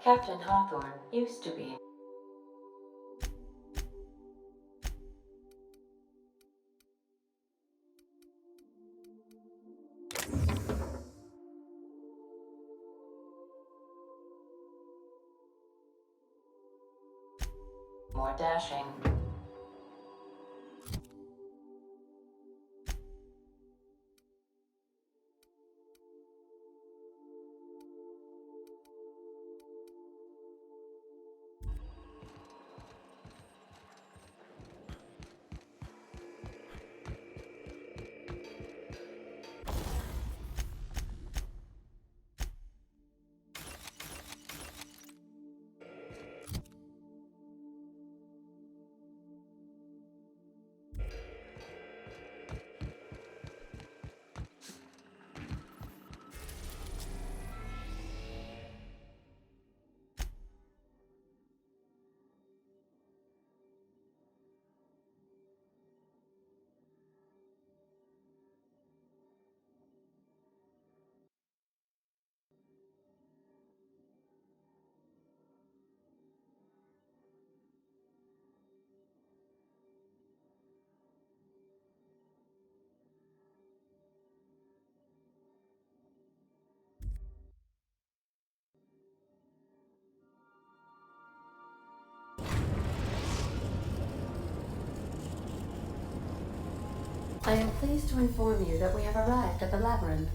Captain Hawthorne used to be. More dashing. I am pleased to inform you that we have arrived at the labyrinth.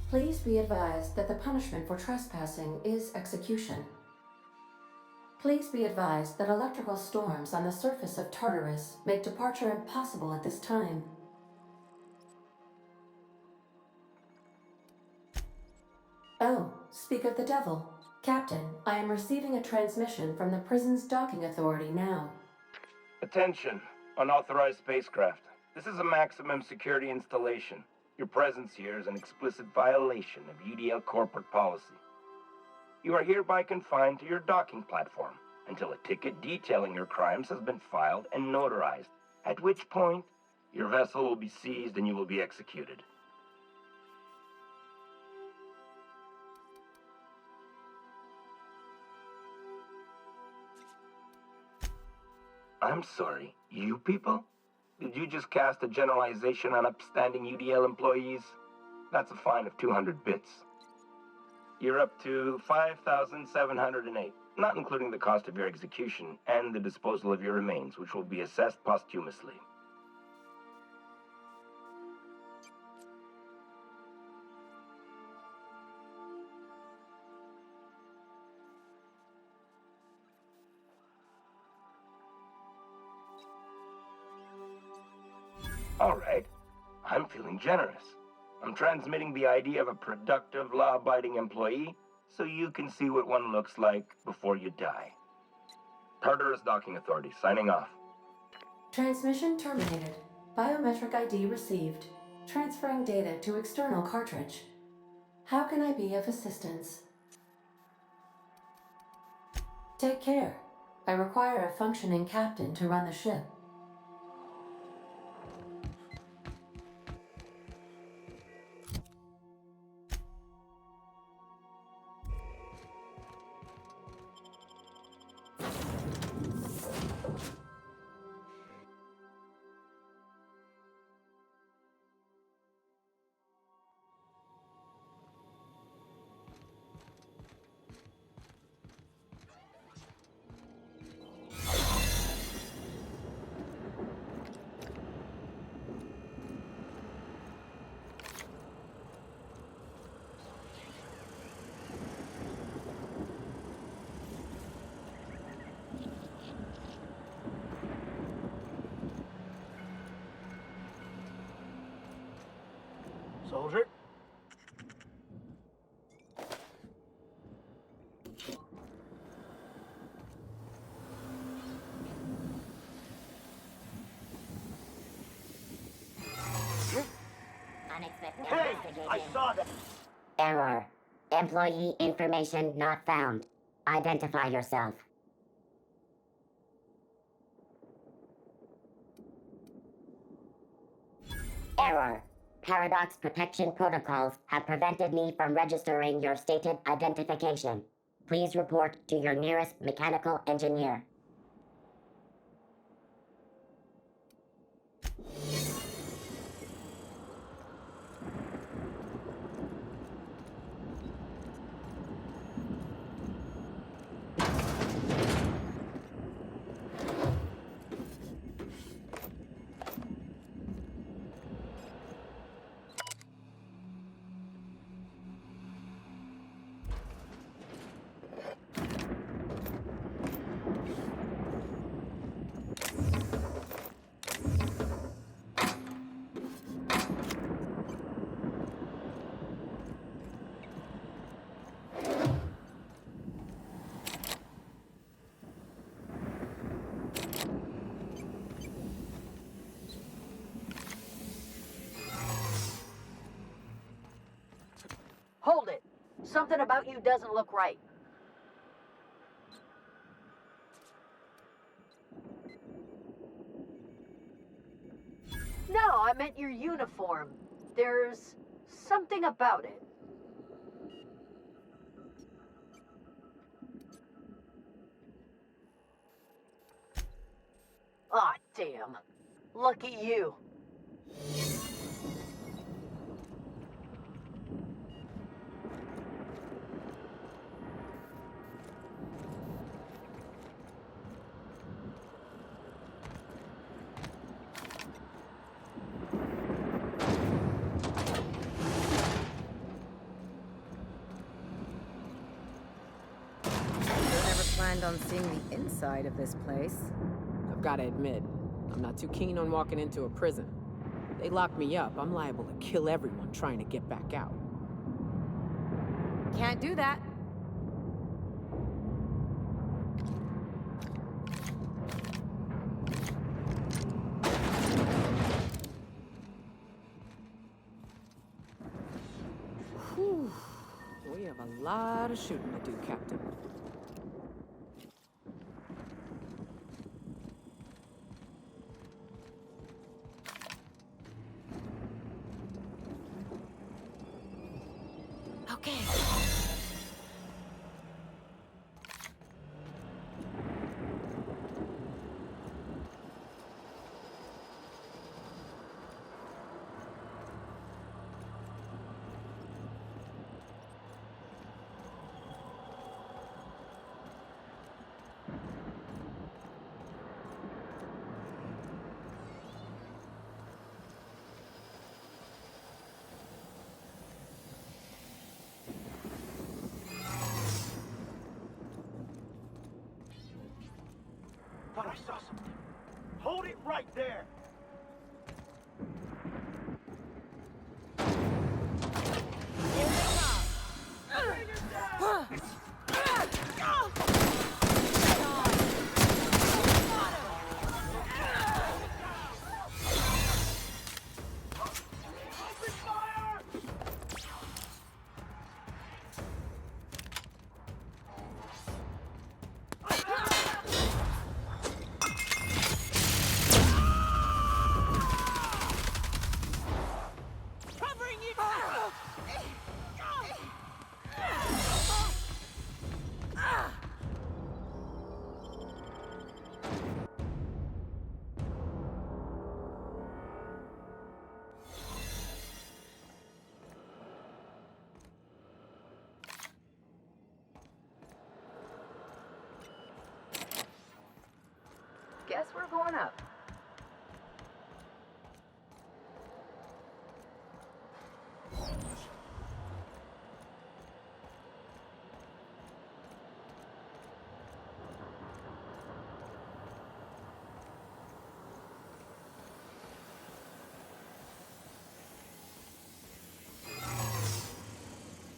Please be advised that the punishment for trespassing is execution. Please be advised that electrical storms on the surface of Tartarus make departure impossible at this time. Oh, speak of the devil. Captain, I am receiving a transmission from the prison's docking authority now. Attention, unauthorized spacecraft. This is a maximum security installation. Your presence here is an explicit violation of UDL corporate policy. You are hereby confined to your docking platform until a ticket detailing your crimes has been filed and notarized, at which point your vessel will be seized and you will be executed. I'm sorry, you people? Did you just cast a generalization on upstanding UDL employees? That's a fine of 200 bits. You're up to 5,708, not including the cost of your execution and the disposal of your remains, which will be assessed posthumously. All right, I'm feeling generous. I'm transmitting the idea of a productive, law-abiding employee so you can see what one looks like before you die. Tartarus Docking Authority, signing off. Transmission terminated. Biometric ID received. Transferring data to external cartridge. How can I be of assistance? Take care. I require a functioning captain to run the ship. Soldier? Unexpected. Hey, I saw that. Error. Employee information not found. Identify yourself. Error. Paradox protection protocols have prevented me from registering your stated identification. Please report to your nearest mechanical engineer. Hold it! Something about you doesn't look right. No, I meant your uniform. There's something about it. Aw, damn. Lucky you. Planned on seeing the inside of this place. I've got to admit, I'm not too keen on walking into a prison. They lock me up, I'm liable to kill everyone trying to get back out. Can't do that. Whew. We have a lot of shooting to do, Captain. Okay. Thought I saw something. Hold it right there! Guess we're going up.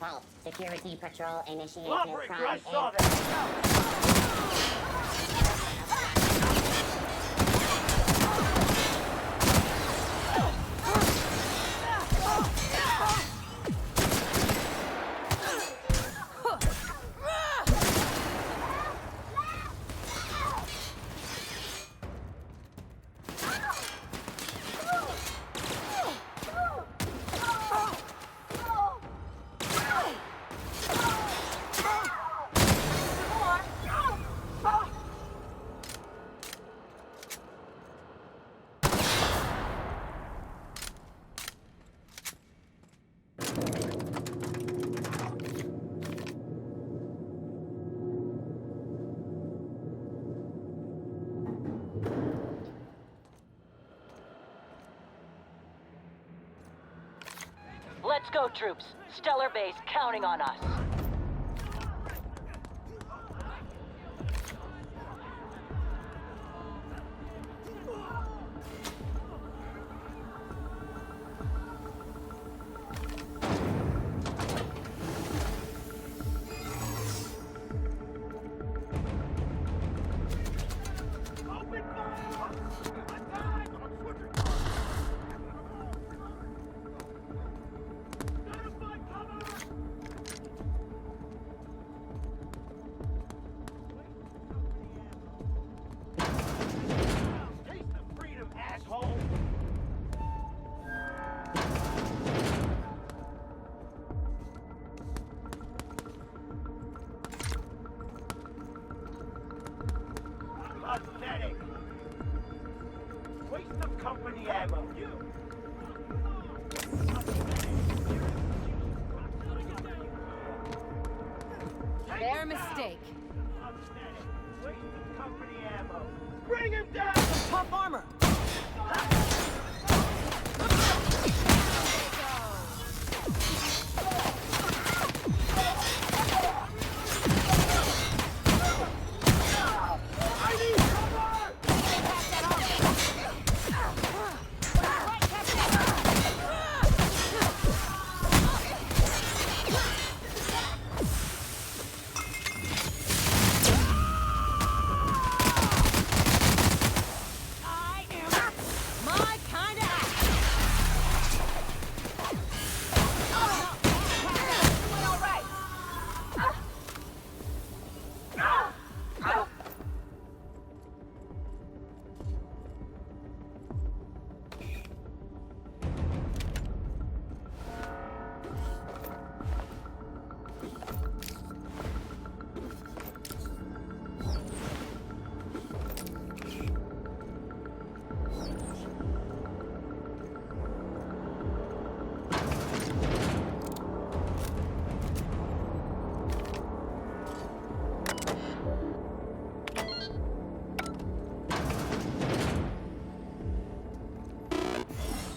Halt. Security patrol initiated. Lawbreaker, I Prime saw and... that! go, troops. Stellar Base counting on us. Pathetic. Waste of company ammo. Their mistake. Waste of company ammo. Bring him down! Tough armor!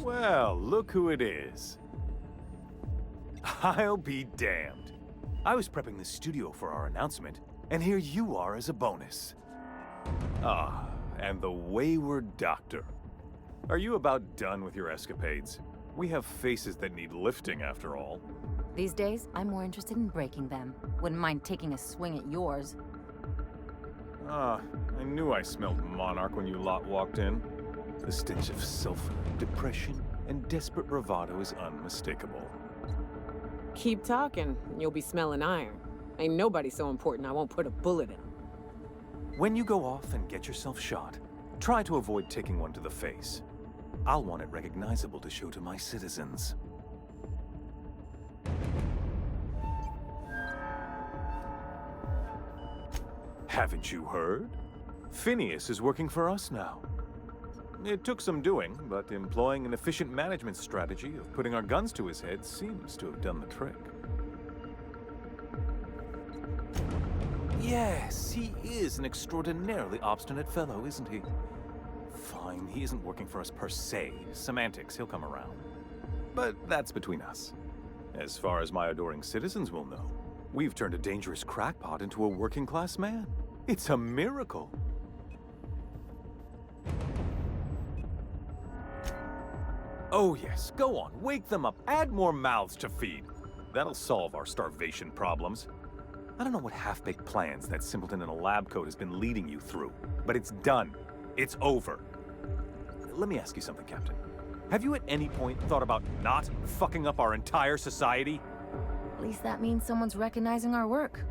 Well, look who it is. I'll be damned. I was prepping the studio for our announcement, and here you are as a bonus. Ah, and the wayward doctor. Are you about done with your escapades? We have faces that need lifting, after all. These days, I'm more interested in breaking them. Wouldn't mind taking a swing at yours. Ah, I knew I smelled Monarch when you lot walked in. The stench of sulfur, depression, and desperate bravado is unmistakable. Keep talking, you'll be smelling iron. Ain't nobody so important I won't put a bullet in. When you go off and get yourself shot, try to avoid taking one to the face. I'll want it recognizable to show to my citizens. Haven't you heard? Phineas is working for us now. It took some doing, but employing an efficient management strategy of putting our guns to his head seems to have done the trick. Yes, he is an extraordinarily obstinate fellow, isn't he? Fine, he isn't working for us per se. Semantics, he'll come around. But that's between us. As far as my adoring citizens will know, we've turned a dangerous crackpot into a working-class man. It's a miracle. Oh yes, go on, wake them up, add more mouths to feed. That'll solve our starvation problems. I don't know what half-baked plans that simpleton in a lab coat has been leading you through, but it's done. It's over. Let me ask you something, Captain. Have you at any point thought about not fucking up our entire society? At least that means someone's recognizing our work.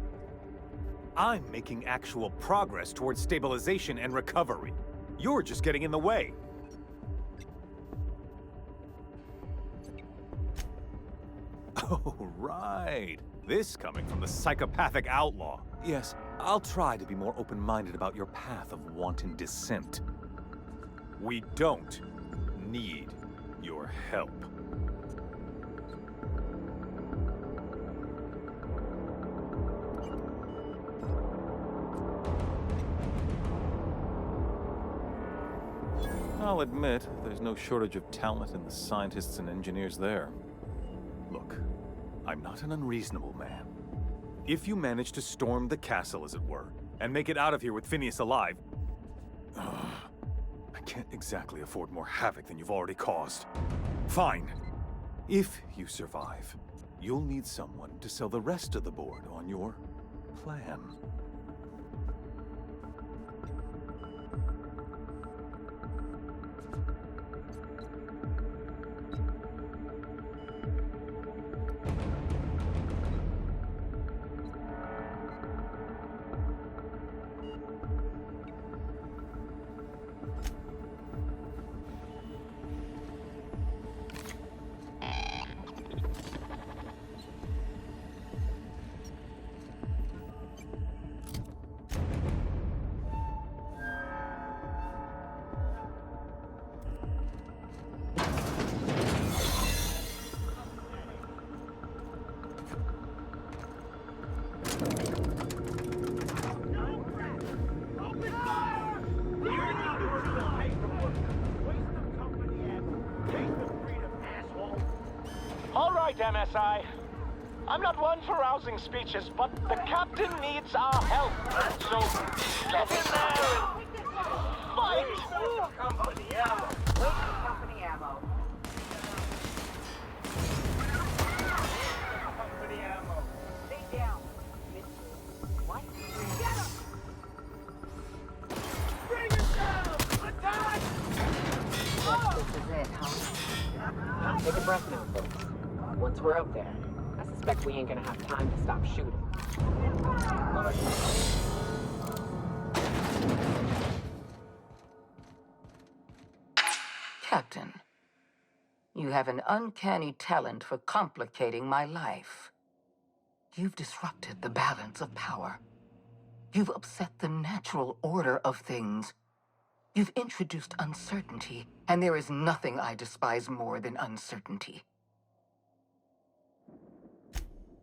I'm making actual progress towards stabilization and recovery. You're just getting in the way. Oh, right. This coming from the psychopathic outlaw. Yes, I'll try to be more open-minded about your path of wanton dissent. We don't need your help. I'll admit, there's no shortage of talent in the scientists and engineers there. Look, I'm not an unreasonable man. If you manage to storm the castle, as it were, and make it out of here with Phineas alive, I can't exactly afford more havoc than you've already caused. Fine. If you survive, you'll need someone to sell the rest of the board on your plan. All right, MSI. I'm not one for rousing speeches, but the captain needs our help. So get in there and fight! Company ammo. Wait for company ammo. Company ammo. Stay down. What? Get him! Bring him down! Attack! This is it, huh? Take a breath now, folks. Once we're up there, I suspect we ain't gonna have time to stop shooting. Captain, you have an uncanny talent for complicating my life. You've disrupted the balance of power. You've upset the natural order of things. You've introduced uncertainty, and there is nothing I despise more than uncertainty.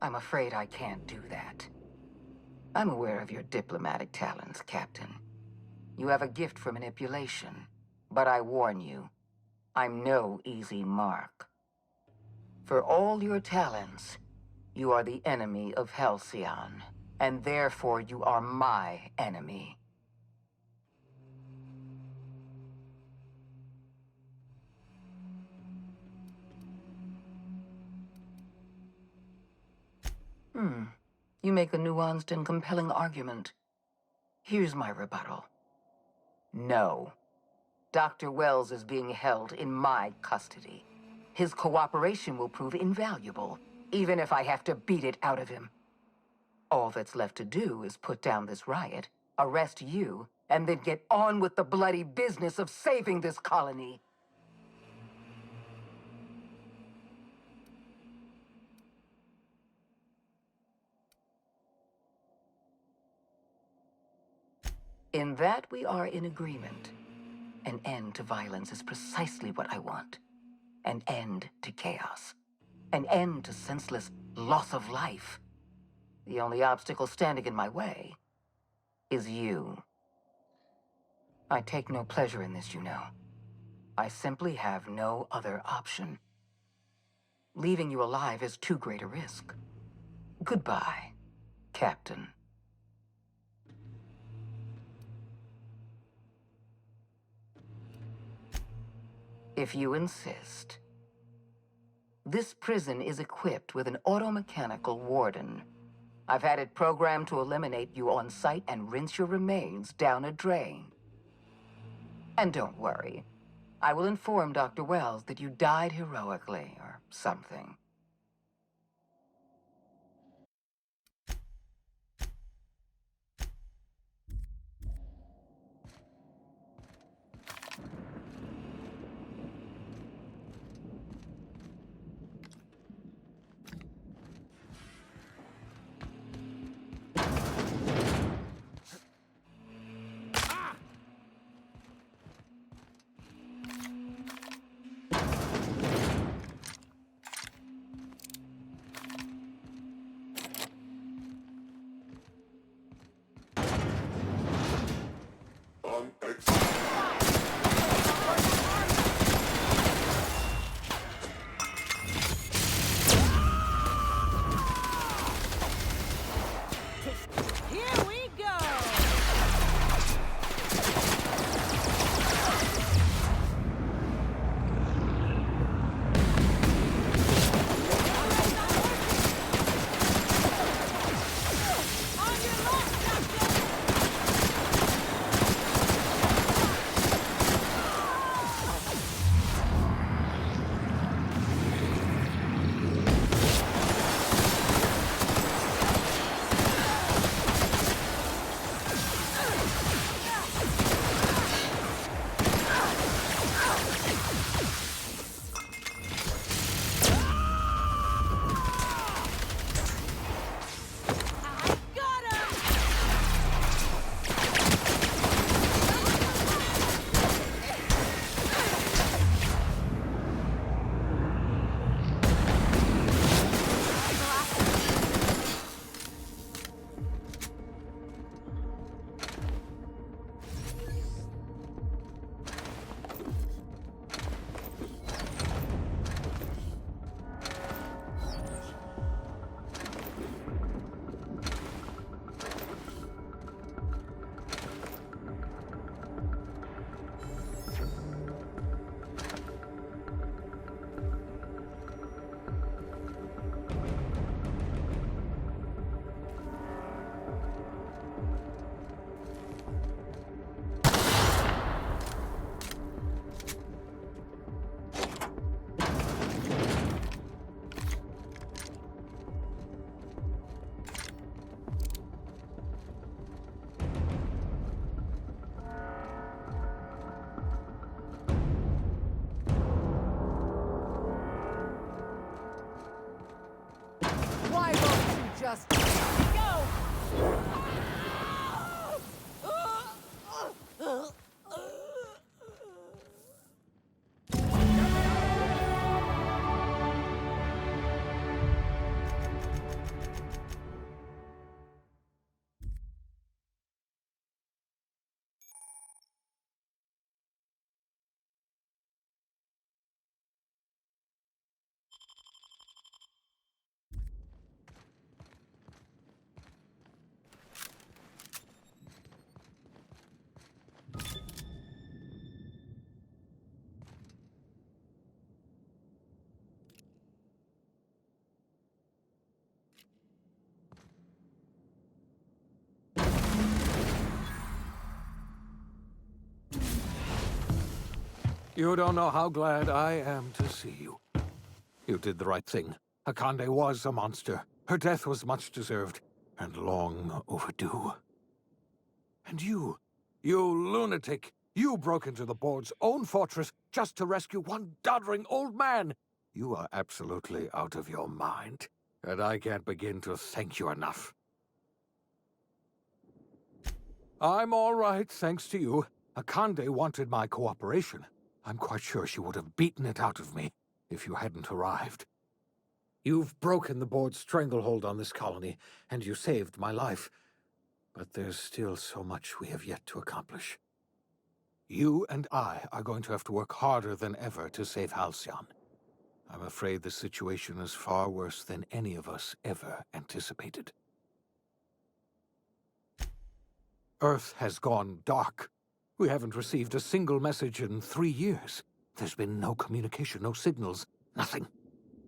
I'm afraid I can't do that. I'm aware of your diplomatic talents, Captain. You have a gift for manipulation, but I warn you, I'm no easy mark. For all your talents, you are the enemy of Halcyon, and therefore you are my enemy. You make a nuanced and compelling argument. Here's my rebuttal. No. Dr. Wells is being held in my custody. His cooperation will prove invaluable, even if I have to beat it out of him. All that's left to do is put down this riot, arrest you, and then get on with the bloody business of saving this colony. In that we are in agreement. An end to violence is precisely what I want. An end to chaos. An end to senseless loss of life. The only obstacle standing in my way is you. I take no pleasure in this, you know. I simply have no other option. Leaving you alive is too great a risk. Goodbye, Captain. If you insist. This prison is equipped with an automechanical warden. I've had it programmed to eliminate you on sight and rinse your remains down a drain. And don't worry. I will inform Dr. Wells that you died heroically or something. You don't know how glad I am to see you. You did the right thing. Akande was a monster. Her death was much deserved, and long overdue. And you lunatic, you broke into the board's own fortress just to rescue one doddering old man. You are absolutely out of your mind, and I can't begin to thank you enough. I'm all right, thanks to you. Akande wanted my cooperation. I'm quite sure she would have beaten it out of me if you hadn't arrived. You've broken the board's stranglehold on this colony, and you saved my life. But there's still so much we have yet to accomplish. You and I are going to have to work harder than ever to save Halcyon. I'm afraid the situation is far worse than any of us ever anticipated. Earth has gone dark. We haven't received a single message in 3 years. There's been no communication, no signals, nothing.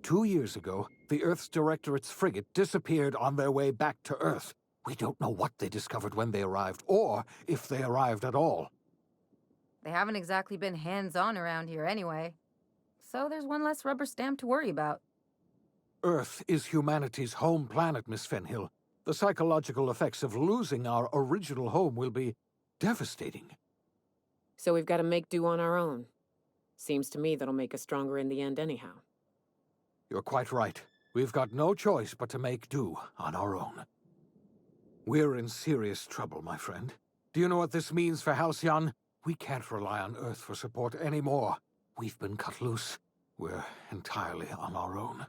2 years ago, the Earth's Directorate's frigate disappeared on their way back to Earth. We don't know what they discovered when they arrived, or if they arrived at all. They haven't exactly been hands-on around here anyway. So there's one less rubber stamp to worry about. Earth is humanity's home planet, Miss Fenhill. The psychological effects of losing our original home will be devastating. So we've got to make do on our own. Seems to me that'll make us stronger in the end anyhow. You're quite right. We've got no choice but to make do on our own. We're in serious trouble, my friend. Do you know what this means for Halcyon? We can't rely on Earth for support anymore. We've been cut loose. We're entirely on our own.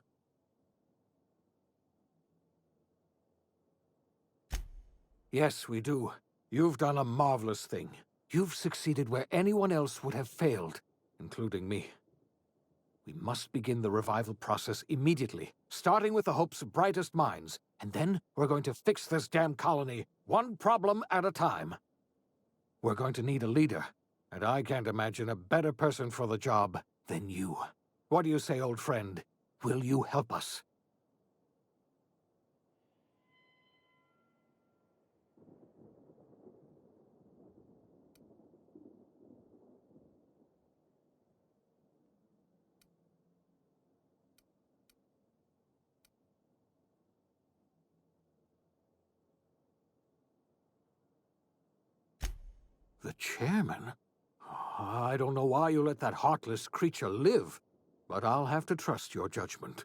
Yes, we do. You've done a marvelous thing. You've succeeded where anyone else would have failed, including me. We must begin the revival process immediately, starting with the Hope's brightest minds, and then we're going to fix this damn colony, one problem at a time. We're going to need a leader, and I can't imagine a better person for the job than you. What do you say, old friend? Will you help us? The chairman? I don't know why you let that heartless creature live, but I'll have to trust your judgment.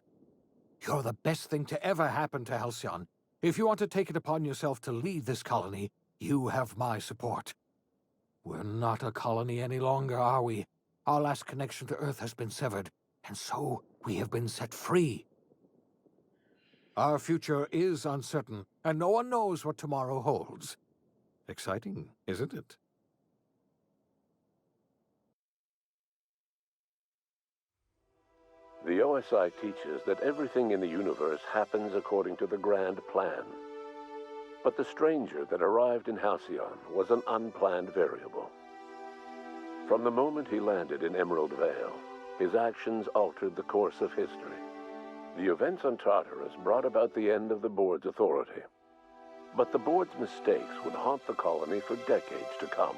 You're the best thing to ever happen to Halcyon. If you want to take it upon yourself to lead this colony, you have my support. We're not a colony any longer, are we? Our last connection to Earth has been severed, and so we have been set free. Our future is uncertain, and no one knows what tomorrow holds. Exciting, isn't it? The OSI teaches that everything in the universe happens according to the grand plan. But the stranger that arrived in Halcyon was an unplanned variable. From the moment he landed in Emerald Vale, his actions altered the course of history. The events on Tartarus brought about the end of the board's authority. But the board's mistakes would haunt the colony for decades to come.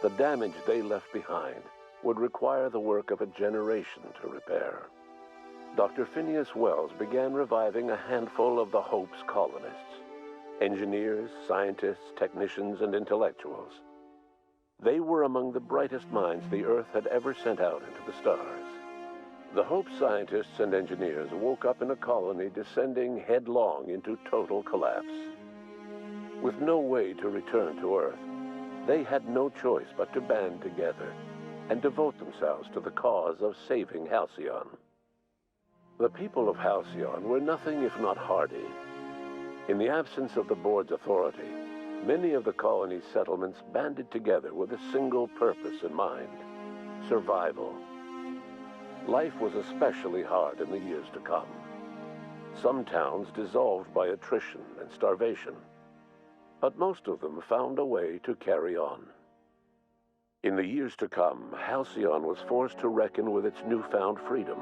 The damage they left behind would require the work of a generation to repair. Dr. Phineas Wells began reviving a handful of the Hope's colonists. Engineers, scientists, technicians, and intellectuals. They were among the brightest minds the Earth had ever sent out into the stars. The Hope scientists and engineers woke up in a colony descending headlong into total collapse. With no way to return to Earth, they had no choice but to band together and devote themselves to the cause of saving Halcyon. The people of Halcyon were nothing if not hardy. In the absence of the board's authority, many of the colony's settlements banded together with a single purpose in mind: survival. Life was especially hard in the years to come. Some towns dissolved by attrition and starvation, but most of them found a way to carry on. In the years to come, Halcyon was forced to reckon with its newfound freedom.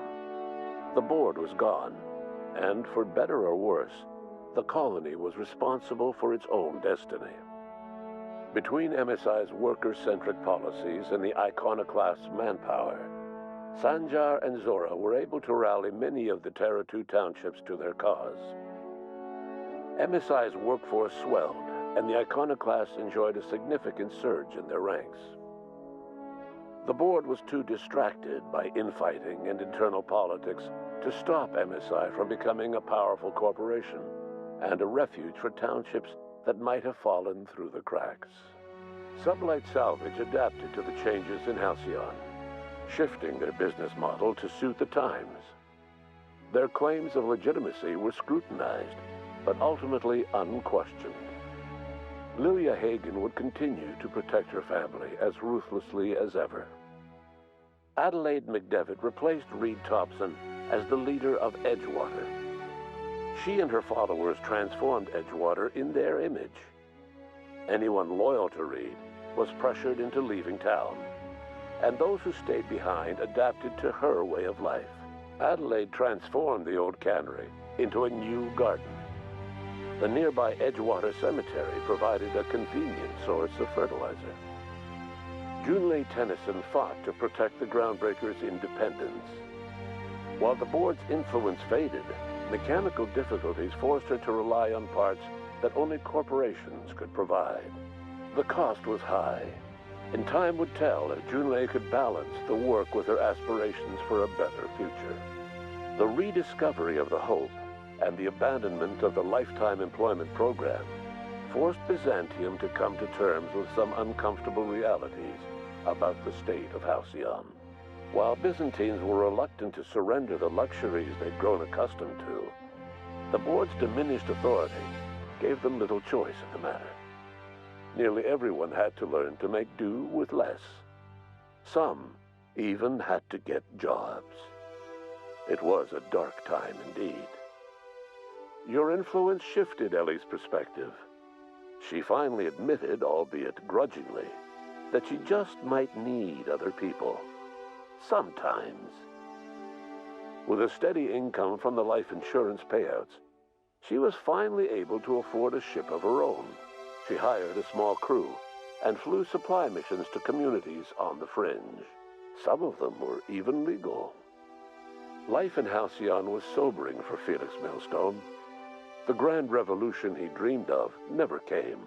The board was gone, and for better or worse, the colony was responsible for its own destiny. Between MSI's worker-centric policies and the iconoclast's manpower, Sanjar and Zora were able to rally many of the Terra 2 townships to their cause. MSI's workforce swelled, and the iconoclasts enjoyed a significant surge in their ranks. The board was too distracted by infighting and internal politics to stop MSI from becoming a powerful corporation and a refuge for townships that might have fallen through the cracks. Sublight Salvage adapted to the changes in Halcyon, shifting their business model to suit the times. Their claims of legitimacy were scrutinized, but ultimately unquestioned. Lilia Hagen would continue to protect her family as ruthlessly as ever. Adelaide McDevitt replaced Reed Thompson as the leader of Edgewater. She and her followers transformed Edgewater in their image. Anyone loyal to Reed was pressured into leaving town, and those who stayed behind adapted to her way of life. Adelaide transformed the old cannery into a new garden. The nearby Edgewater Cemetery provided a convenient source of fertilizer. Junlei Tennyson fought to protect the Groundbreakers' independence. While the board's influence faded, mechanical difficulties forced her to rely on parts that only corporations could provide. The cost was high, and time would tell if Junlei could balance the work with her aspirations for a better future. The rediscovery of the Hope and the abandonment of the lifetime employment program forced Byzantium to come to terms with some uncomfortable realities about the state of Halcyon. While Byzantines were reluctant to surrender the luxuries they'd grown accustomed to, the board's diminished authority gave them little choice in the matter. Nearly everyone had to learn to make do with less. Some even had to get jobs. It was a dark time indeed. Your influence shifted Ellie's perspective. She finally admitted, albeit grudgingly, that she just might need other people. Sometimes. With a steady income from the life insurance payouts, she was finally able to afford a ship of her own. She hired a small crew and flew supply missions to communities on the fringe. Some of them were even legal. Life in Halcyon was sobering for Felix Millstone. The grand revolution he dreamed of never came.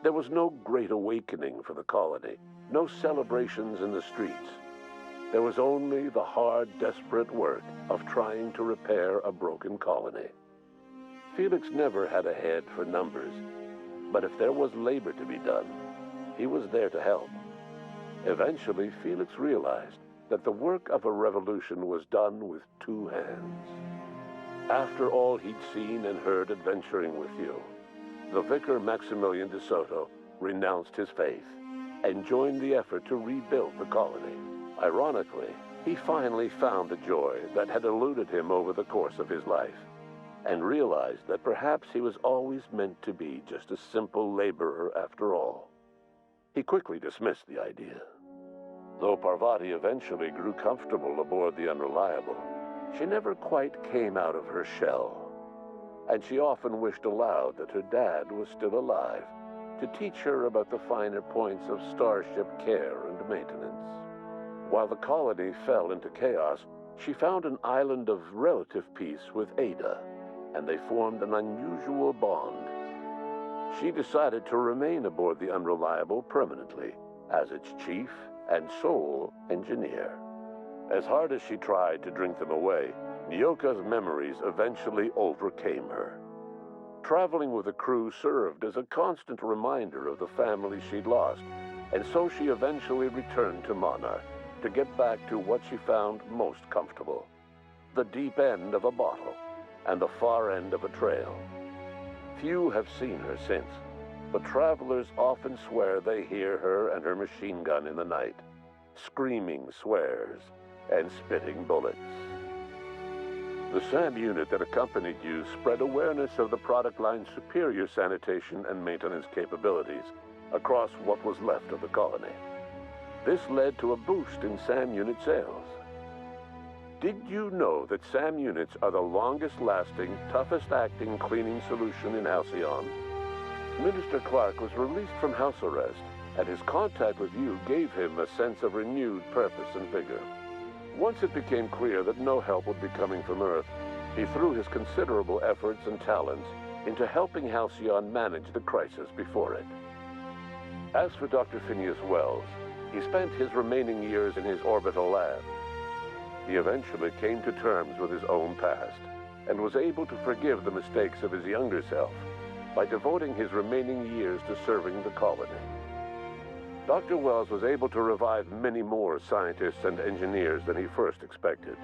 There was no great awakening for the colony, no celebrations in the streets. There was only the hard, desperate work of trying to repair a broken colony. Felix never had a head for numbers, but if there was labor to be done, he was there to help. Eventually, Felix realized that the work of a revolution was done with two hands. After all he'd seen and heard adventuring with you, the vicar Maximilian de Soto renounced his faith and joined the effort to rebuild the colony. Ironically, he finally found the joy that had eluded him over the course of his life, and realized that perhaps he was always meant to be just a simple laborer after all. He quickly dismissed the idea. Though Parvati eventually grew comfortable aboard the Unreliable, she never quite came out of her shell, and she often wished aloud that her dad was still alive to teach her about the finer points of starship care and maintenance. While the colony fell into chaos, she found an island of relative peace with Ada, and they formed an unusual bond. She decided to remain aboard the Unreliable permanently as its chief and sole engineer. As hard as she tried to drink them away, Nyoka's memories eventually overcame her. Traveling with the crew served as a constant reminder of the family she'd lost, and so she eventually returned to Monarch to get back to what she found most comfortable: the deep end of a bottle and the far end of a trail. Few have seen her since, but travelers often swear they hear her and her machine gun in the night, screaming swears and spitting bullets. The SAM unit that accompanied you spread awareness of the product line's superior sanitation and maintenance capabilities across what was left of the colony. This led to a boost in SAM unit sales. Did you know that SAM units are the longest-lasting, toughest-acting cleaning solution in Halcyon? Minister Clark was released from house arrest, and his contact with you gave him a sense of renewed purpose and vigor. Once it became clear that no help would be coming from Earth, he threw his considerable efforts and talents into helping Halcyon manage the crisis before it. As for Dr. Phineas Wells, he spent his remaining years in his orbital lab. He eventually came to terms with his own past and was able to forgive the mistakes of his younger self by devoting his remaining years to serving the colony. Dr. Wells was able to revive many more scientists and engineers than he first expected,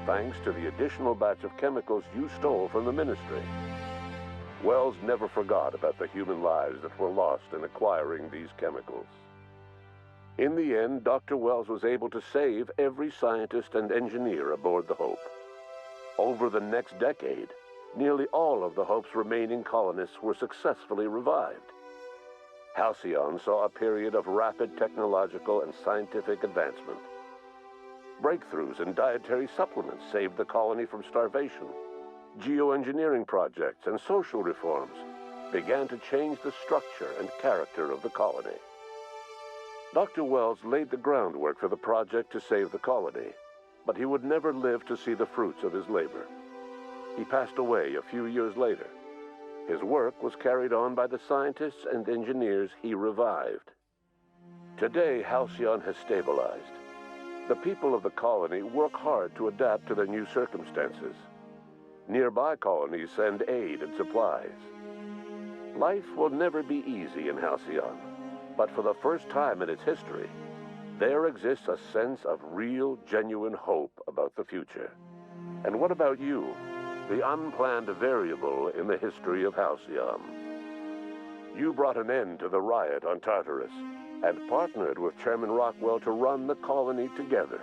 thanks to the additional batch of chemicals you stole from the Ministry. Wells never forgot about the human lives that were lost in acquiring these chemicals. In the end, Dr. Wells was able to save every scientist and engineer aboard the Hope. Over the next decade, nearly all of the Hope's remaining colonists were successfully revived. Halcyon saw a period of rapid technological and scientific advancement. Breakthroughs in dietary supplements saved the colony from starvation. Geoengineering projects and social reforms began to change the structure and character of the colony. Dr. Wells laid the groundwork for the project to save the colony, but he would never live to see the fruits of his labor. He passed away a few years later. His work was carried on by the scientists and engineers he revived. Today, Halcyon has stabilized. The people of the colony work hard to adapt to their new circumstances. Nearby colonies send aid and supplies. Life will never be easy in Halcyon, but for the first time in its history, there exists a sense of real, genuine hope about the future. And what about you, the unplanned variable in the history of Halcyon? You brought an end to the riot on Tartarus and partnered with Chairman Rockwell to run the colony together.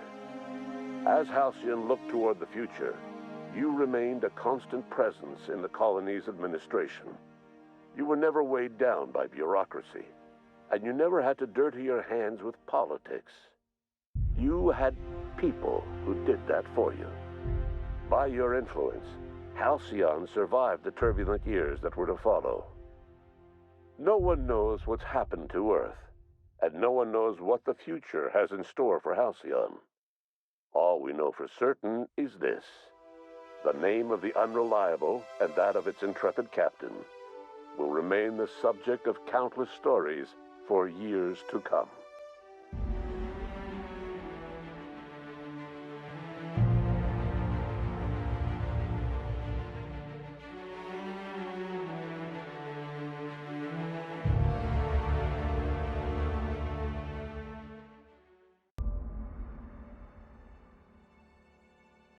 As Halcyon looked toward the future, you remained a constant presence in the colony's administration. You were never weighed down by bureaucracy, and you never had to dirty your hands with politics. You had people who did that for you. By your influence, Halcyon survived the turbulent years that were to follow. No one knows what's happened to Earth, and no one knows what the future has in store for Halcyon. All we know for certain is this: the name of the Unreliable and that of its intrepid captain will remain the subject of countless stories for years to come.